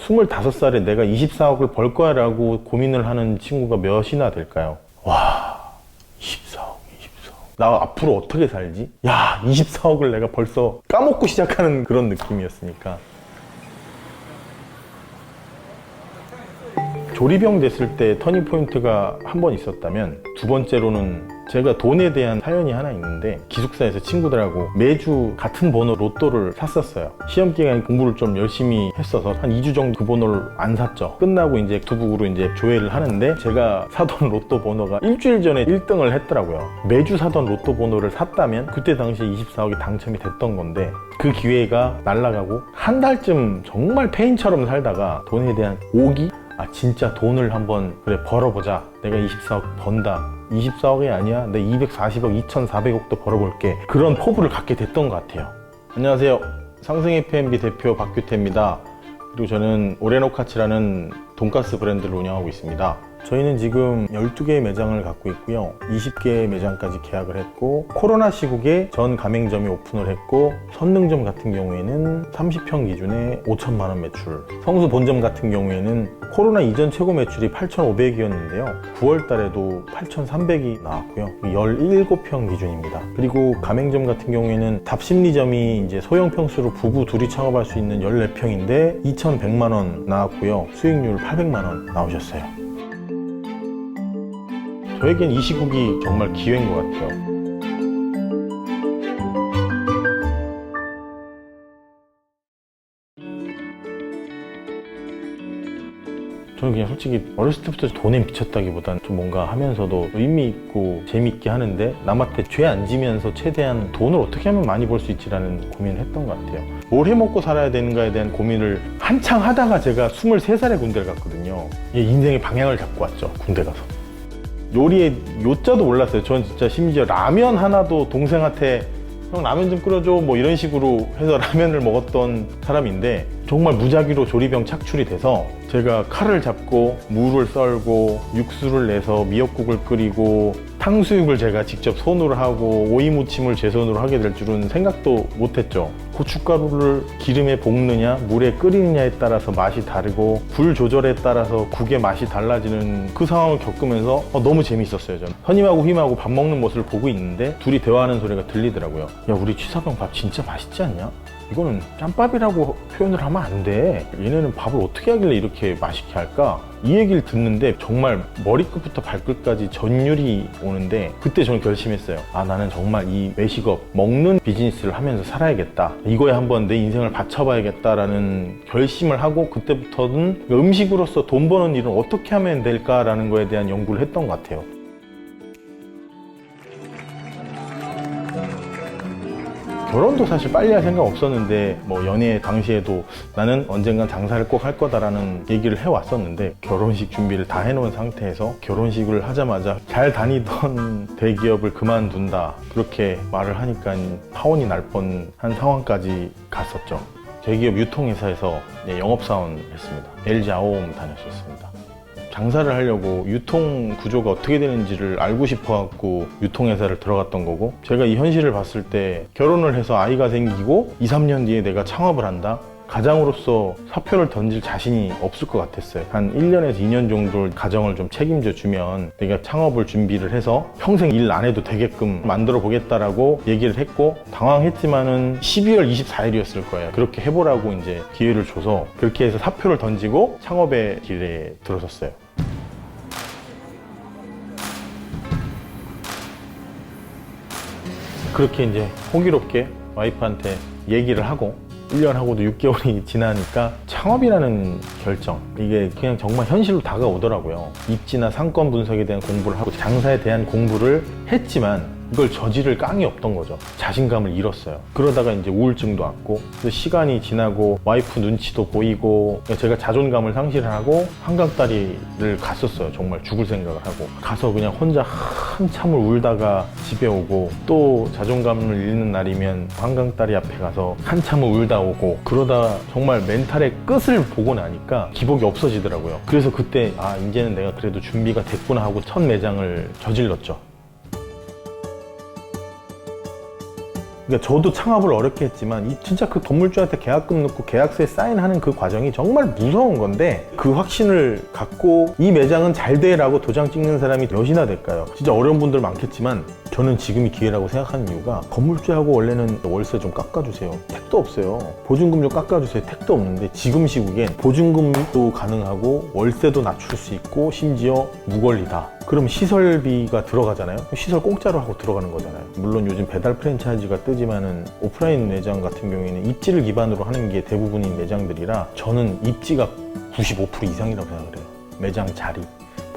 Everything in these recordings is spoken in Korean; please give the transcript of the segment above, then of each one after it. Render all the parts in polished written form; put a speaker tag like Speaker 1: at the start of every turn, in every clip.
Speaker 1: 25살에 내가 24억을 벌 거야 라고 고민을 하는 친구가 몇이나 될까요? 와, 24억. 나 앞으로 어떻게 살지? 야, 24억을 내가 벌써 까먹고 시작하는 그런 느낌이었으니까. 조리병 됐을 때 터닝포인트가 한 번 있었다면, 두 번째로는 제가 돈에 대한 사연이 하나 있는데, 기숙사에서 친구들하고 매주 같은 번호 로또를 샀었어요. 시험 기간에 공부를 좀 열심히 했어서 한 2주 정도 그 번호를 안 샀죠. 끝나고 이제 두북으로 이제 조회를 하는데, 제가 사던 로또 번호가 일주일 전에 1등을 했더라고요. 매주 사던 로또 번호를 샀다면 그때 당시에 24억이 당첨이 됐던 건데, 그 기회가 날아가고 한 달쯤 정말 페인처럼 살다가 돈에 대한 오기? 아, 진짜 돈을 한번 그래 벌어보자. 내가 24억 번다. 24억이 아니야. 내 240억, 2400억도 벌어볼게. 그런 포부를 갖게 됐던 것 같아요. 안녕하세요. 상승 F&B 대표 박규태입니다. 그리고 저는 오레노카츠라는 돈가스 브랜드를 운영하고 있습니다. 저희는 지금 12개의 매장을 갖고 있고요. 20개의 매장까지 계약을 했고, 코로나 시국에 전 가맹점이 오픈을 했고, 선능점 같은 경우에는 30평 기준에 5천만 원 매출, 성수 본점 같은 경우에는 코로나 이전 최고 매출이 8,500이었는데요. 9월 달에도 8,300이 나왔고요. 17평 기준입니다. 그리고 가맹점 같은 경우에는 답심리점이 이제 소형 평수로 부부 둘이 창업할 수 있는 14평인데 2,100만 원 나왔고요. 수익률 800만 원 나오셨어요. 저에겐 이 시국이 정말 기회인 것 같아요. 저는 그냥 솔직히 어렸을 때부터 돈에 미쳤다기보다는 좀 뭔가 하면서도 의미 있고 재밌게 하는데, 남한테 죄 안 지면서 최대한 돈을 어떻게 하면 많이 벌 수 있지라는 고민을 했던 것 같아요. 뭘 해먹고 살아야 되는가에 대한 고민을 한창 하다가 제가 23살에 군대를 갔거든요. 인생의 방향을 잡고 왔죠, 군대 가서. 요리의 요자도 몰랐어요. 전 진짜 심지어 라면 하나도 동생한테 형 라면 좀 끓여줘 뭐 이런 식으로 해서 라면을 먹었던 사람인데, 정말 무작위로 조리병 착출이 돼서 제가 칼을 잡고 물을 썰고 육수를 내서 미역국을 끓이고 탕수육을 제가 직접 손으로 하고 오이 무침을 제 손으로 하게 될 줄은 생각도 못했죠. 고춧가루를 기름에 볶느냐 물에 끓이느냐에 따라서 맛이 다르고, 불 조절에 따라서 국의 맛이 달라지는 그 상황을 겪으면서 너무 재밌었어요. 저는 선임하고 휘임하고 밥 먹는 모습을 보고 있는데 둘이 대화하는 소리가 들리더라고요. 야, 우리 취사병 밥 진짜 맛있지 않냐? 이거는 짬밥이라고 표현을 하면 안 돼. 얘네는 밥을 어떻게 하길래 이렇게 맛있게 할까? 이 얘기를 듣는데 정말 머리끝부터 발끝까지 전율이 오는데, 그때 저는 결심했어요. 아, 나는 정말 이 외식업, 먹는 비즈니스를 하면서 살아야겠다. 이거에 한번 내 인생을 바쳐봐야겠다라는 결심을 하고, 그때부터는 음식으로서 돈 버는 일은 어떻게 하면 될까라는 거에 대한 연구를 했던 것 같아요. 결혼도 사실 빨리 할 생각 없었는데, 뭐 연애 당시에도 나는 언젠간 장사를 꼭 할 거다라는 얘기를 해왔었는데, 결혼식 준비를 다 해놓은 상태에서 결혼식을 하자마자 잘 다니던 대기업을 그만둔다 그렇게 말을 하니까 파혼이 날 뻔한 상황까지 갔었죠. 대기업 유통회사에서 영업사원 했습니다. LG 아오홈 다녔었습니다. 장사를 하려고 유통 구조가 어떻게 되는지를 알고 싶어갖고 유통회사를 들어갔던 거고, 제가 이 현실을 봤을 때 결혼을 해서 아이가 생기고 2, 3년 뒤에 내가 창업을 한다? 가장으로서 사표를 던질 자신이 없을 것 같았어요. 한 1년에서 2년 정도 가정을 좀 책임져 주면 내가 창업을 준비를 해서 평생 일 안 해도 되게끔 만들어 보겠다라고 얘기를 했고, 당황했지만은 12월 24일이었을 거예요. 그렇게 해보라고 이제 기회를 줘서 그렇게 해서 사표를 던지고 창업의 길에 들어섰어요. 그렇게 이제 호기롭게 와이프한테 얘기를 하고 1년 하고도 6개월이 지나니까 창업이라는 결정, 이게 그냥 정말 현실로 다가오더라고요. 입지나 상권 분석에 대한 공부를 하고 장사에 대한 공부를 했지만 이걸 저지를 깡이 없던 거죠. 자신감을 잃었어요. 그러다가 이제 우울증도 왔고, 시간이 지나고 와이프 눈치도 보이고, 제가 자존감을 상실을 하고 한강다리를 갔었어요. 정말 죽을 생각을 하고 가서 그냥 혼자 한참을 울다가 집에 오고, 또 자존감을 잃는 날이면 한강다리 앞에 가서 한참을 울다 오고, 그러다 정말 멘탈의 끝을 보고 나니까 기복이 없어지더라고요. 그래서 그때 아, 이제는 내가 그래도 준비가 됐구나 하고 첫 매장을 저질렀죠. 그러니까 저도 창업을 어렵게 했지만 진짜 그 건물주한테 계약금 넣고 계약서에 사인하는 그 과정이 정말 무서운 건데, 그 확신을 갖고 이 매장은 잘 돼라고 도장 찍는 사람이 몇이나 될까요? 진짜 어려운 분들 많겠지만 저는 지금이 기회라고 생각하는 이유가, 건물주하고 원래는 월세 좀 깎아주세요, 택도 없어요. 보증금 좀 깎아주세요, 택도 없는데 지금 시국엔 보증금도 가능하고 월세도 낮출 수 있고 심지어 무권리다. 그럼 시설비가 들어가잖아요. 시설 공짜로 하고 들어가는 거잖아요. 물론 요즘 배달 프랜차이즈가 뜨지만은 오프라인 매장 같은 경우에는 입지를 기반으로 하는 게 대부분인 매장들이라 저는 입지가 95% 이상이라고 생각을 해요. 매장 자리,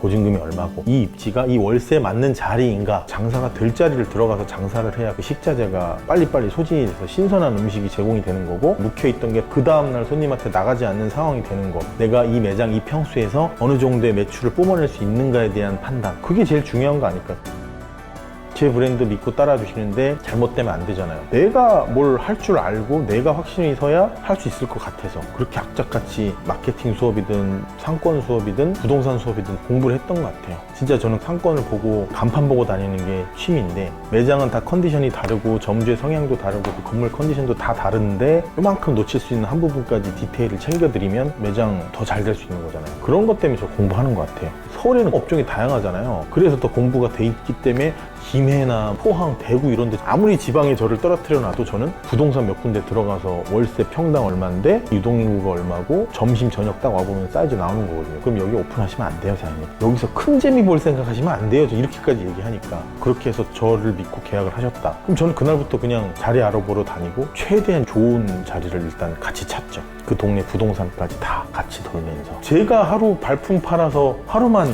Speaker 1: 보증금이 얼마고 이 입지가 이 월세에 맞는 자리인가, 장사가 될 자리를 들어가서 장사를 해야 그 식자재가 빨리빨리 소진해서 신선한 음식이 제공이 되는 거고, 묵혀있던 게 그 다음날 손님한테 나가지 않는 상황이 되는 거, 내가 이 매장 이 평수에서 어느 정도의 매출을 뽑아낼 수 있는가에 대한 판단, 그게 제일 중요한 거 아닐까. 제 브랜드 믿고 따라주시는데 잘못되면 안 되잖아요. 내가 뭘 할 줄 알고 내가 확신이 서야 할 수 있을 것 같아서 그렇게 악착같이 마케팅 수업이든 상권 수업이든 부동산 수업이든 공부를 했던 것 같아요. 진짜 저는 상권을 보고 간판 보고 다니는 게 취미인데, 매장은 다 컨디션이 다르고 점주의 성향도 다르고 그 건물 컨디션도 다 다른데 이만큼 놓칠 수 있는 한 부분까지 디테일을 챙겨드리면 매장 더 잘 될 수 있는 거잖아요. 그런 것 때문에 저 공부하는 것 같아요. 서울에는 업종이 다양하잖아요. 그래서 더 공부가 돼 있기 때문에 김해나 포항, 대구 이런 데 아무리 지방에 저를 떨어뜨려 놔도 저는 부동산 몇 군데 들어가서 월세 평당 얼마인데 유동인구가 얼마고 점심 저녁 딱 와보면 사이즈 나오는 거거든요. 그럼 여기 오픈하시면 안 돼요, 사장님. 여기서 큰 재미 볼 생각하시면 안 돼요. 저 이렇게까지 얘기하니까. 그렇게 해서 저를 믿고 계약을 하셨다. 그럼 저는 그날부터 그냥 자리 알아보러 다니고 최대한 좋은 자리를 일단 같이 찾죠. 그 동네 부동산까지 다 같이 돌면서 제가 하루 발품 팔아서 하루만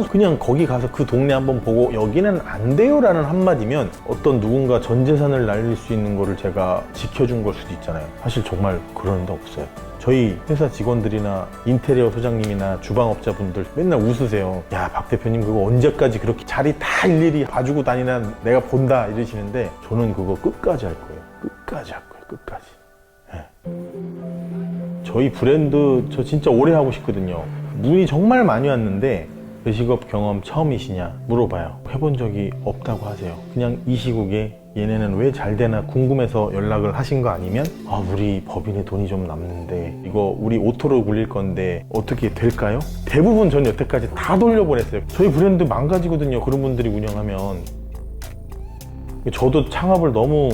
Speaker 1: 그냥 거기 가서 그 동네 한번 보고 여기는 안 돼요 라는 한마디면 어떤 누군가 전 재산을 날릴 수 있는 거를 제가 지켜준 걸 수도 있잖아요. 사실 정말 그런 데 없어요. 저희 회사 직원들이나 인테리어 소장님이나 주방업자분들 맨날 웃으세요. 야, 박 대표님 그거 언제까지 그렇게 자리 다 일일이 봐주고 다니나 내가 본다 이러시는데, 저는 그거 끝까지 할 거예요. 끝까지 할 거예요. 끝까지. 네. 저희 브랜드 저 진짜 오래 하고 싶거든요. 문의 정말 많이 왔는데 외식업 경험 처음이시냐 물어봐요. 해본 적이 없다고 하세요. 그냥 이 시국에 얘네는 왜 잘 되나 궁금해서 연락을 하신 거 아니면, 아, 우리 법인에 돈이 좀 남는데 이거 우리 오토로 굴릴 건데 어떻게 될까요? 대부분 전 여태까지 다 돌려보냈어요. 저희 브랜드 망가지거든요, 그런 분들이 운영하면. 저도 창업을 너무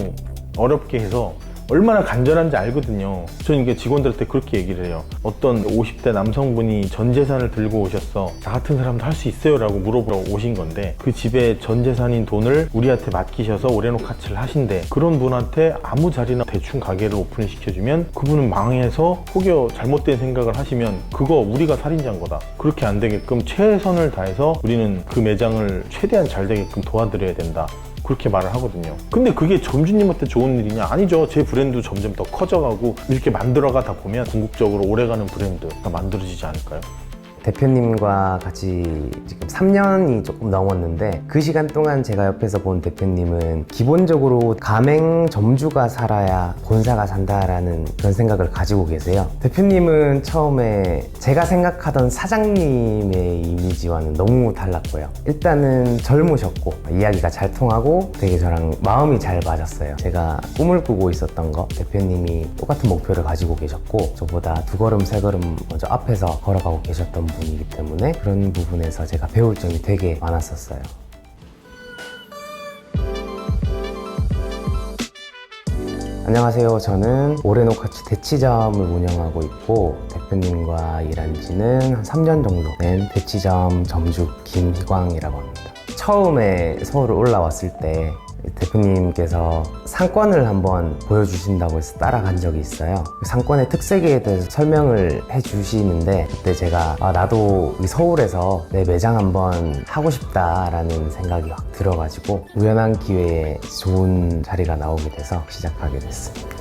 Speaker 1: 어렵게 해서 얼마나 간절한지 알거든요. 저는 이게 직원들한테 그렇게 얘기를 해요. 어떤 50대 남성분이 전 재산을 들고 오셨어. 나 같은 사람도 할 수 있어요? 라고 물어보러 오신 건데, 그 집에 전 재산인 돈을 우리한테 맡기셔서 오레노카츠를 하신대. 그런 분한테 아무 자리나 대충 가게를 오픈시켜주면 그분은 망해서 혹여 잘못된 생각을 하시면 그거 우리가 살인자인 거다. 그렇게 안 되게끔 최선을 다해서 우리는 그 매장을 최대한 잘 되게끔 도와드려야 된다. 그렇게 말을 하거든요. 근데 그게 점주님한테 좋은 일이냐? 아니죠. 제 브랜드 점점 더 커져가고 이렇게 만들어가다 보면 궁극적으로 오래가는 브랜드가 만들어지지 않을까요?
Speaker 2: 대표님과 같이 지금 3년이 조금 넘었는데, 그 시간 동안 제가 옆에서 본 대표님은 기본적으로 가맹 점주가 살아야 본사가 산다라는 그런 생각을 가지고 계세요. 대표님은 처음에 제가 생각하던 사장님의 이미지와는 너무 달랐고요. 일단은 젊으셨고 이야기가 잘 통하고 되게 저랑 마음이 잘 맞았어요. 제가 꿈을 꾸고 있었던 거, 대표님이 똑같은 목표를 가지고 계셨고 저보다 2걸음 3걸음 먼저 앞에서 걸어가고 계셨던 분이기 때문에 그런 부분에서 제가 배울 점이 되게 많았었어요. 안녕하세요. 저는 오레노카츠 대치점을 운영하고 있고 대표님과 일한 지는 한 3년 정도 된 대치점 점주 김희광이라고 합니다. 처음에 서울 올라왔을 때 대표님께서 상권을 한번 보여주신다고 해서 따라간 적이 있어요. 그 상권의 특색에 대해서 설명을 해주시는데, 그때 제가 나도 서울에서 내 매장 한번 하고 싶다라는 생각이 확 들어가지고 우연한 기회에 좋은 자리가 나오게 돼서 시작하게 됐습니다.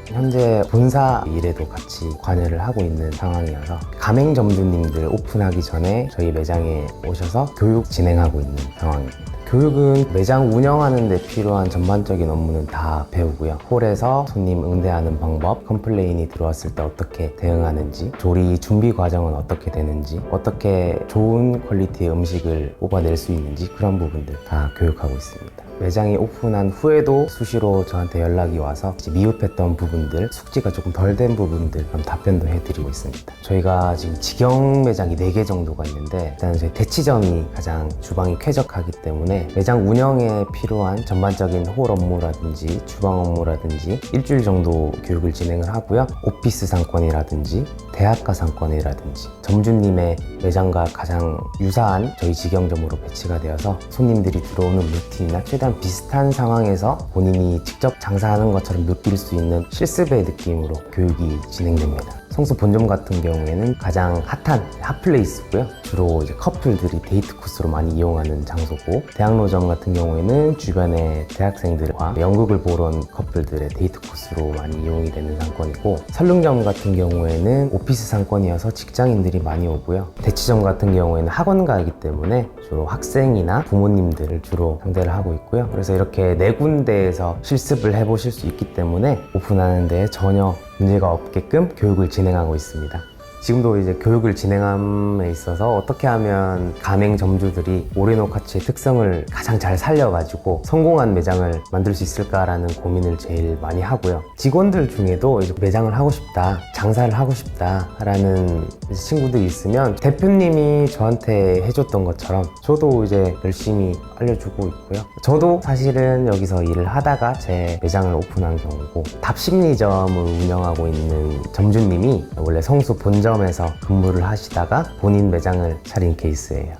Speaker 2: 현재 본사 일에도 같이 관여를 하고 있는 상황이어서 가맹점주님들 오픈하기 전에 저희 매장에 오셔서 교육 진행하고 있는 상황입니다. 교육은 매장 운영하는 데 필요한 전반적인 업무는 다 배우고요. 홀에서 손님 응대하는 방법, 컴플레인이 들어왔을 때 어떻게 대응하는지, 조리 준비 과정은 어떻게 되는지, 어떻게 좋은 퀄리티의 음식을 뽑아낼 수 있는지 그런 부분들 다 교육하고 있습니다. 매장이 오픈한 후에도 수시로 저한테 연락이 와서 이제 미흡했던 부분들, 숙지가 조금 덜 된 부분들 그럼 답변도 해드리고 있습니다. 저희가 지금 직영 매장이 4개 정도가 있는데 일단 저희 대치점이 가장 주방이 쾌적하기 때문에 매장 운영에 필요한 전반적인 홀 업무라든지 주방 업무라든지 일주일 정도 교육을 진행을 하고요. 오피스 상권이라든지 대학가 상권이라든지 점주님의 매장과 가장 유사한 저희 직영점으로 배치가 되어서 손님들이 들어오는 루틴이나 최대한 비슷한 상황에서 본인이 직접 장사하는 것처럼 느낄 수 있는 실습의 느낌으로 교육이 진행됩니다. 성수 본점 같은 경우에는 가장 핫한 핫플레이스고요. 주로 이제 커플들이 데이트 코스로 많이 이용하는 장소고, 대학로점 같은 경우에는 주변에 대학생들과 연극을 보러 온 커플들의 데이트 코스로 많이 이용이 되는 상권이고, 설릉점 같은 경우에는 오피스 상권이어서 직장인들이 많이 오고요. 대치점 같은 경우에는 학원가이기 때문에 주로 학생이나 부모님들을 주로 상대를 하고 있고요. 그래서 이렇게 4군데에서 실습을 해보실 수 있기 때문에 오픈하는 데 전혀 문제가 없게끔 교육을 진행하고 있습니다. 지금도 이제 교육을 진행함에 있어서 어떻게 하면 가맹 점주들이 오레노카츠의 특성을 가장 잘 살려가지고 성공한 매장을 만들 수 있을까라는 고민을 제일 많이 하고요. 직원들 중에도 이제 매장을 하고 싶다, 장사를 하고 싶다라는 친구들이 있으면 대표님이 저한테 해줬던 것처럼 저도 이제 열심히 알려주고 있고요. 저도 사실은 여기서 일을 하다가 제 매장을 오픈한 경우고, 답심리점을 운영하고 있는 점주님이 원래 성수 본점 점에서 근무를 하시다가 본인 매장을 차린 케이스예요.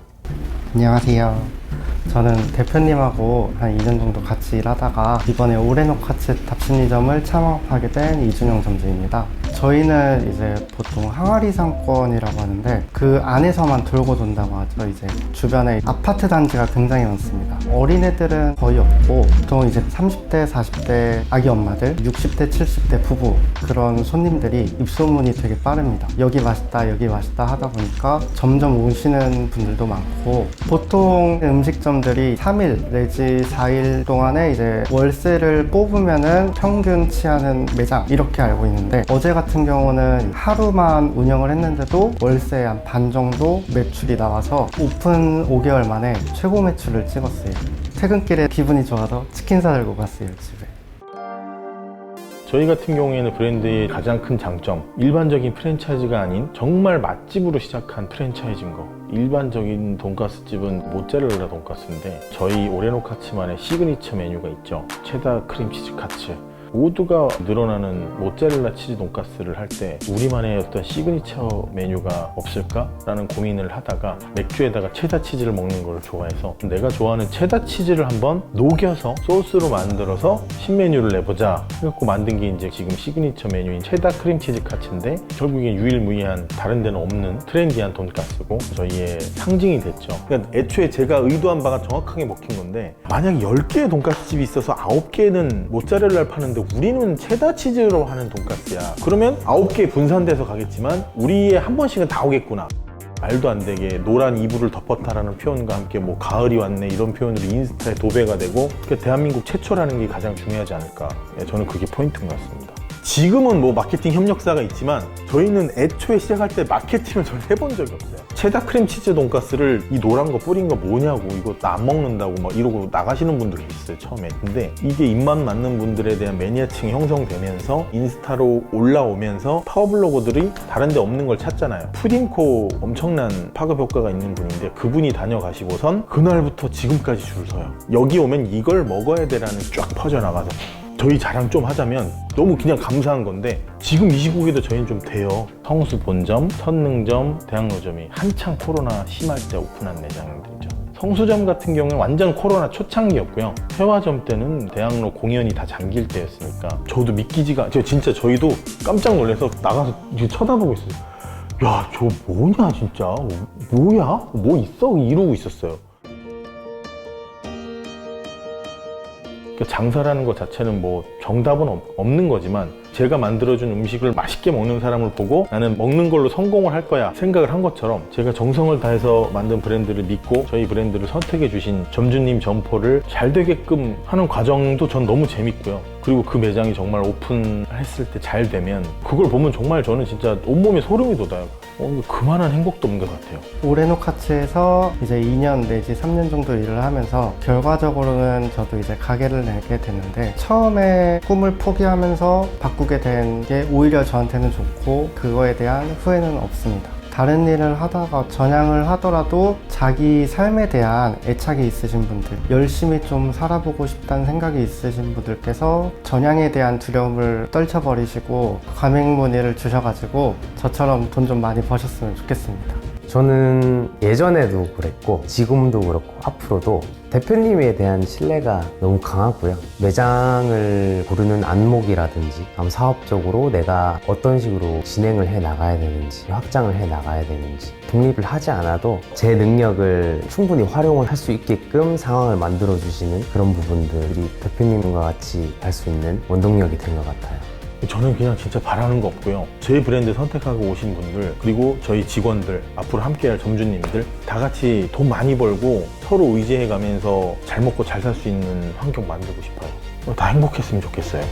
Speaker 3: 안녕하세요. 저는 대표님하고 한 2년 정도 같이 일하다가 이번에 오레노카츠 답심리점을 창업하게 된 이준영 점주입니다. 저희는 이제 보통 항아리 상권이라고 하는데 그 안에서만 돌고 돈다고 하죠. 이제 주변에 아파트 단지가 굉장히 많습니다. 어린애들은 거의 없고 보통 이제 30대, 40대 아기 엄마들, 60대, 70대 부부 그런 손님들이 입소문이 되게 빠릅니다. 여기 맛있다, 여기 맛있다 하다 보니까 점점 오시는 분들도 많고, 보통 음식점들이 3일 내지 4일 동안에 이제 월세를 뽑으면은 평균치 하는 매장 이렇게 알고 있는데, 어제 같은 경우는 하루만 운영을 했는데도 월세 한 반 정도 매출이 나와서 오픈 5개월 만에 최고 매출을 찍었어요. 퇴근길에 기분이 좋아서 치킨 사들고 갔어요, 집에.
Speaker 1: 저희 같은 경우에는 브랜드의 가장 큰 장점, 일반적인 프랜차이즈가 아닌 정말 맛집으로 시작한 프랜차이즈인 거. 일반적인 돈가스 집은 모짜렐라 돈가스인데 저희 오레노카츠만의 시그니처 메뉴가 있죠. 체다 크림치즈 카츠. 모두가 늘어나는 모짜렐라 치즈 돈가스를 할 때 우리만의 어떤 시그니처 메뉴가 없을까라는 고민을 하다가 맥주에다가 체다 치즈를 먹는 걸 좋아해서 내가 좋아하는 체다 치즈를 한번 녹여서 소스로 만들어서 신메뉴를 내보자 해갖고 만든 게 이제 지금 시그니처 메뉴인 체다 크림치즈 카츠인데, 결국에 유일무이한 다른 데는 없는 트렌디한 돈가스고 저희의 상징이 됐죠. 그러니까 애초에 제가 의도한 바가 정확하게 먹힌 건데, 만약 10개의 돈가스 집이 있어서 9개는 모짜렐라를 파는데 우리는 체다 치즈로 하는 돈가스야. 그러면 9개 분산돼서 가겠지만 우리의 한 번씩은 다 오겠구나. 말도 안 되게 노란 이불을 덮었다라는 표현과 함께 뭐 가을이 왔네 이런 표현으로 인스타에 도배가 되고, 그러니까 대한민국 최초라는 게 가장 중요하지 않을까. 저는 그게 포인트인 것 같습니다. 지금은 뭐 마케팅 협력사가 있지만 저희는 애초에 시작할 때 마케팅을 전혀 해본 적이 없어요. 체다 크림치즈 돈가스를 이 노란 거 뿌린 거 뭐냐고, 이거 나 안 먹는다고 막 이러고 나가시는 분도 계셨어요, 처음에. 근데 이게 입맛 맞는 분들에 대한 매니아층이 형성되면서 인스타로 올라오면서 파워블로거들이 다른 데 없는 걸 찾잖아요. 푸딩코 엄청난 파급 효과가 있는 분인데 그분이 다녀가시고선 그날부터 지금까지 줄 서요. 여기 오면 이걸 먹어야 돼라는 쫙 퍼져나가서. 저희 자랑 좀 하자면 너무 그냥 감사한 건데, 지금 이 시국에도 저희는 좀 돼요. 성수 본점, 선능점, 대학로점이 한창 코로나 심할 때 오픈한 매장들이죠. 성수점 같은 경우는 완전 코로나 초창기였고요. 태화점 때는 대학로 공연이 다 잠길 때였으니까 저도 믿기지가, 진짜 저희도 깜짝 놀라서 나가서 쳐다보고 있어요. 야, 저 뭐냐 진짜, 뭐야? 뭐 있어? 이러고 있었어요. 장사라는 것 자체는 뭐 정답은 없는 거지만 제가 만들어준 음식을 맛있게 먹는 사람을 보고 나는 먹는 걸로 성공을 할 거야 생각을 한 것처럼, 제가 정성을 다해서 만든 브랜드를 믿고 저희 브랜드를 선택해 주신 점주님 점포를 잘 되게끔 하는 과정도 전 너무 재밌고요. 그리고 그 매장이 정말 오픈했을 때 잘 되면 그걸 보면 정말 저는 진짜 온몸에 소름이 돋아요. 그만한 행복도 없는 것 같아요.
Speaker 3: 오레노카츠에서 이제 2년 내지 3년 정도 일을 하면서 결과적으로는 저도 이제 가게를 내게 됐는데, 처음에 꿈을 포기하면서 바꾸게 된 게 오히려 저한테는 좋고 그거에 대한 후회는 없습니다. 다른 일을 하다가 전향을 하더라도 자기 삶에 대한 애착이 있으신 분들, 열심히 좀 살아보고 싶다는 생각이 있으신 분들께서 전향에 대한 두려움을 떨쳐버리시고 과맹문의를 주셔가지고 저처럼 돈 좀 많이 버셨으면 좋겠습니다.
Speaker 2: 저는 예전에도 그랬고 지금도 그렇고 앞으로도 대표님에 대한 신뢰가 너무 강하고요. 매장을 고르는 안목이라든지 사업적으로 내가 어떤 식으로 진행을 해 나가야 되는지, 확장을 해 나가야 되는지, 독립을 하지 않아도 제 능력을 충분히 활용을 할 수 있게끔 상황을 만들어 주시는 그런 부분들이 대표님과 같이 할 수 있는 원동력이 된 것 같아요.
Speaker 1: 저는 그냥 진짜 바라는 거 없고요. 제 브랜드 선택하고 오신 분들, 그리고 저희 직원들, 앞으로 함께할 점주님들 다 같이 돈 많이 벌고 서로 의지해 가면서 잘 먹고 잘 살 수 있는 환경 만들고 싶어요. 다 행복했으면 좋겠어요.